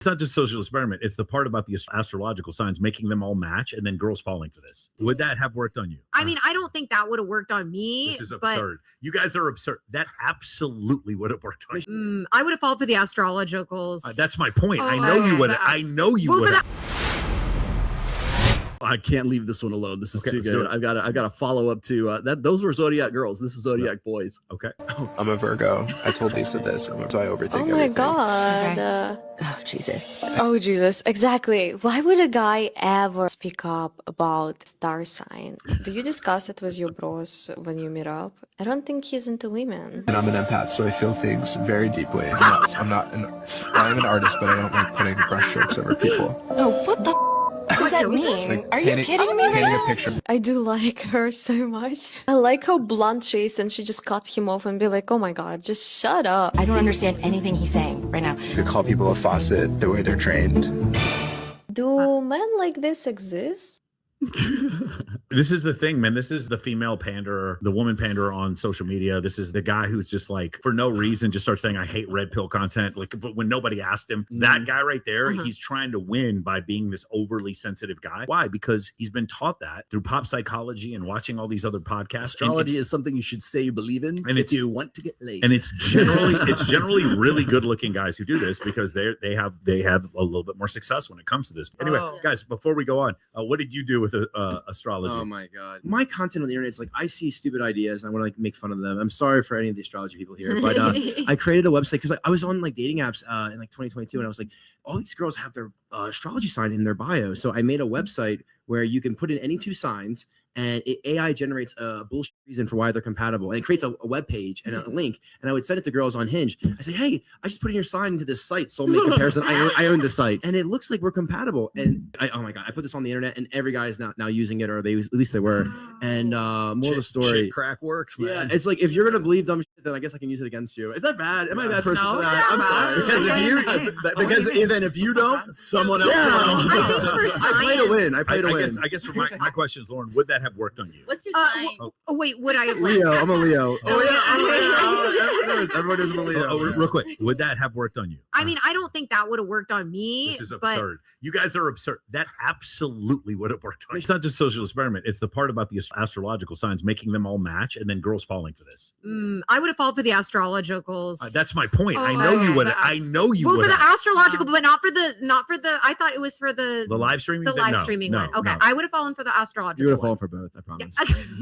It's not just social experiment. It's the part about the astrological signs, making them all match and then girls falling for this. Would that have worked on you? I mean, I don't think that would have worked on me. This is absurd. You guys are absurd. That absolutely would have worked on you. I would have fallen for the astrologicals. That's my point. I know you would. I know you would. I can't leave this one alone. This is too good. I've got to follow up to that. Those were Zodiac girls. This is Zodiac boys. Okay. I'm a Virgo. I told Lisa this, so I overthink everything. Oh my god. Okay. Oh Jesus. Oh Jesus. Exactly. Why would a guy ever speak up about star sign? Do you discuss it with your bros when you meet up? I don't think he's into women. And I'm an empath, so I feel things very deeply. I am an artist, but I don't like putting brushstrokes over people. Oh, what the does that mean? Like Are you kidding me right painting now? a picture. I do like her so much. I like how blunt she is, and she just cuts him off and be like, oh my god, just shut up. I don't understand anything he's saying right now. You could call people a faucet the way they're trained. Do men like this exist? This is the thing, man. This is the female panderer, the woman panderer on social media. This is the guy who's just like, for no reason, just starts saying, I hate red pill content. Like, but when nobody asked him, that guy right there, he's trying to win by being this overly sensitive guy. Why? Because he's been taught that through pop psychology and watching all these other podcasts. Astrology is something you should say you believe in, and if you want to get laid. And it's generally really good looking guys who do this because they have a little bit more success when it comes to this. Anyway, guys, before we go on, what did you do with astrology? Oh my god, my content on the internet is like, I see stupid ideas and I want to like make fun of them. I'm sorry for any of the astrology people here, but I created a website because I was on like dating apps in like 2022, and I was like, all these girls have their astrology sign in their bio, so I made a website where you can put in any two signs, and AI generates a bullshit reason for why they're compatible, and it creates a web page and a link, and I would send it to girls on Hinge. I say, hey, I just put in your sign into this site, soulmate comparison. I own the site, and it looks like we're compatible. And oh my god, I put this on the internet, and every guy is now using it, or at least they were. And more of the story, crack works, man. Yeah, it's like, if you're gonna believe dumb shit, then I guess I can use it against you. Is that bad? Am I a bad person for that? I'm sorry. Because if you don't, someone else will. I play to win. I guess for my question is, Lauren, would that have worked on you? What's your sign? Wait, would I have Leo? I'm a Leo. Everyone is a Leo. Real quick, would that have worked on you? I mean, I don't think that would have worked on me. This is absurd. You guys are absurd. That absolutely would have worked on you. It's not just social experiment. It's the part about the astrological signs, making them all match and then girls falling for this. I would have fallen for the astrologicals. That's my point. I know you would. I know you would. Well, for the astrological, but not for the. I thought it was for the live streaming. The live streaming one. Okay, I would have fallen for the astrological. You would have fallen for both. I promise.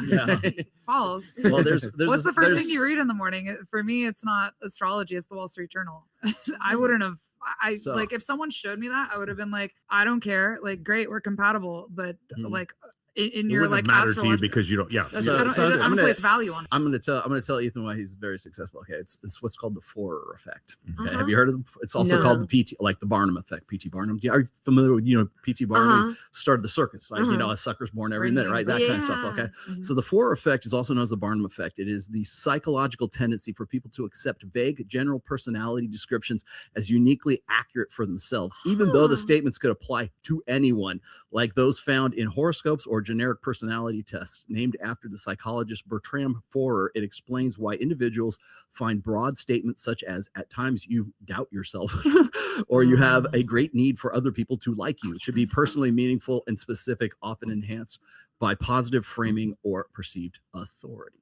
Yeah. False. Well, what's the first thing you read in the morning? For me, it's not astrology, it's the Wall Street Journal. I wouldn't have like, if someone showed me that, I would have been like, I don't care, like, great, we're compatible, but like in your like matter to you because you don't. Yeah. I don't place value on it. I'm gonna tell Ethan why he's very successful. Okay, it's what's called the Forer effect. Okay, have you heard of it? It's also called the PT, like the Barnum effect. P.T. Barnum. Are you familiar with P.T. Barnum? He started the circus, like a sucker's born every minute, right? That kind of stuff. Okay, so the Forer effect is also known as the Barnum effect. It is the psychological tendency for people to accept vague general personality descriptions as uniquely accurate for themselves, even though the statements could apply to anyone, like those found in horoscopes or generic personality tests. Named after the psychologist Bertram Forer, it explains why individuals find broad statements such as, at times you doubt yourself, or you have a great need for other people to like you, to be personally meaningful and specific, often enhanced by positive framing or perceived authority.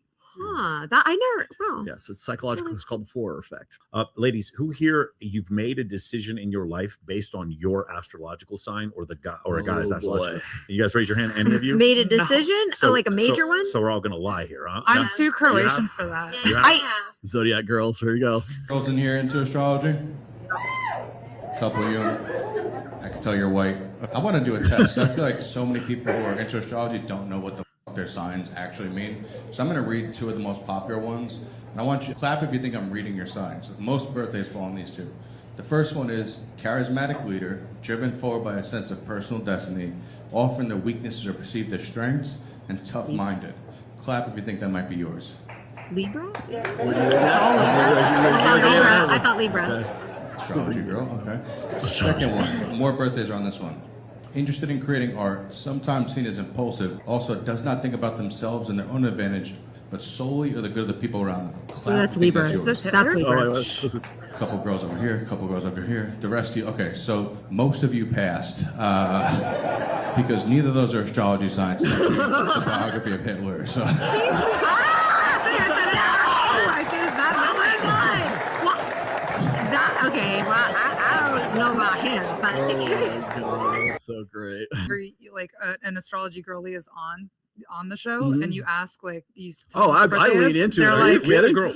That I never. Oh. Yes, it's psychological. It's called the Forer effect. Ladies, who here, you've made a decision in your life based on your astrological sign or the guy or a guy's astrological? You guys raise your hand. Any of you made a decision? So, like a major one? So we're all gonna lie here, huh? I'm too Croatian for that. Zodiac girls. Here you go. Girls in here into astrology? Couple of you. I can tell you're white. I want to do a test. I feel like so many people who are into astrology don't know what the their signs actually mean. So I'm going to read two of the most popular ones, and I want you to clap if you think I'm reading your signs. Most birthdays fall on these two. The first one is charismatic leader, driven forward by a sense of personal destiny, often their weaknesses are perceived as strengths, and tough-minded. Clap if you think that might be yours. Libra? Yeah. I thought Libra. Astrology girl, okay. Second one, more birthdays are on this one. Interested in creating art, sometimes seen as impulsive, also does not think about themselves and their own advantage, but solely for the good of the people around them. Oh, that's Libra. Is this That's Hitler? Libra. A couple girls over here, a couple girls over here. The rest of you, okay, so most of you passed because neither of those are astrology signs. It's the biography of Hitler. So. Okay, well, I don't know about him, but Oh my God, that's so great. Or like an astrology girlie is on the show, and you ask like, you Oh, I lean into they're it. like,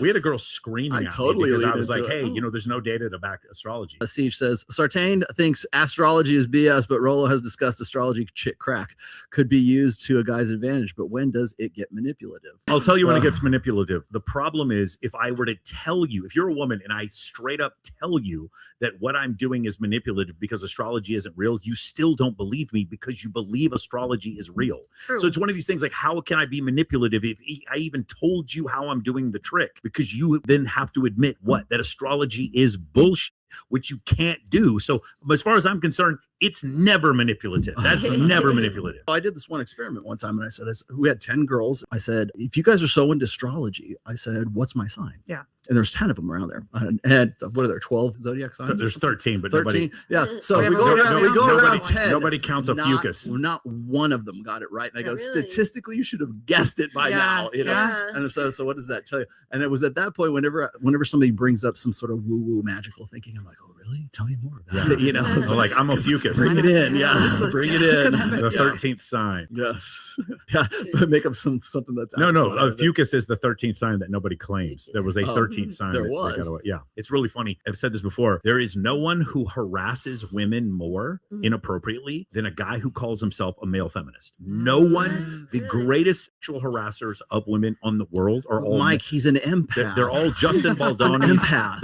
We had a girl screaming I at totally me because I leaned was like, into it. hey, you know, there's no data to back astrology. Siege says, Sartain thinks astrology is BS, but Rolo has discussed astrology chick crack could be used to a guy's advantage. But when does it get manipulative? I'll tell you when it gets manipulative. The problem is if I were to tell you, if you're a woman and I straight up tell you that what I'm doing is manipulative because astrology isn't real, you still don't believe me because you believe astrology is real. True. So it's one of these things like, how can I be manipulative if I even told you how I'm doing the trick? Because you then have to admit that astrology is bullshit, which you can't do. So as far as I'm concerned, it's never manipulative. That's never manipulative. I did this one experiment one time and I said, we had 10 girls. I said, if you guys are so into astrology, I said, what's my sign? Yeah. And there's 10 of them around there. And what are there, 12 zodiac signs? There's 13, but 13. nobody. Yeah. So We we have go a- around, we we go don't know around one. 10. Nobody counts a fucus. Not one of them got it right. And I go, Really? statistically, you should have guessed it by Yeah, now. You know? yeah. And so what does that tell you? And it was at that point, whenever somebody brings up some sort of woo-woo magical thinking, I'm like, oh, really? Tell me more about it. You know, So like, I'm a fucus. bring it in. Yeah. Bring it in. The 13th sign. Yes. Yeah. But make up something that's No, outside of it. fucus is the 13th sign that nobody claims. There was a 13th sign. there that was. got away. Yeah, it's really funny. I've said this before. There is no one who harasses women more inappropriately than a guy who calls himself a male feminist. No one. The greatest sexual harassers of women on the world are all Mike, he's an empath. They're all Justin An Baldoni. empath.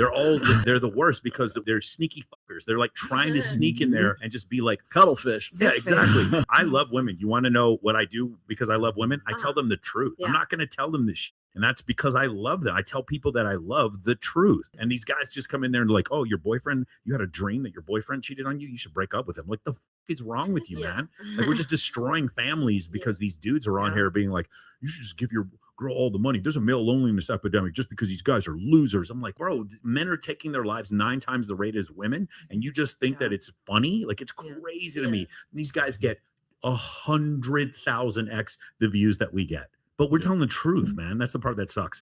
They're the worst because they're sneaky fuckers. They're like trying to sneak in there and just be like, cuttlefish. yeah, Six exactly. I love women. You want to know what I do because I love women? I tell them the truth. Yeah. I'm not going to tell them this shit. And that's because I love them. I tell people that I love the truth. And these guys just come in there and like, oh, your boyfriend, you had a dream that your boyfriend cheated on you. You should break up with him. Like, the fuck is wrong with you, man? Like, we're just destroying families because these dudes are on here being like, you should just give your girl all the money. There's a male loneliness epidemic just because these guys are losers. I'm like, bro, men are taking their lives 9 times the rate as women. And you just think that it's funny? Like, it's crazy to me. These guys get 100,000x the views that we get. But we're telling the truth, man. That's the part that sucks.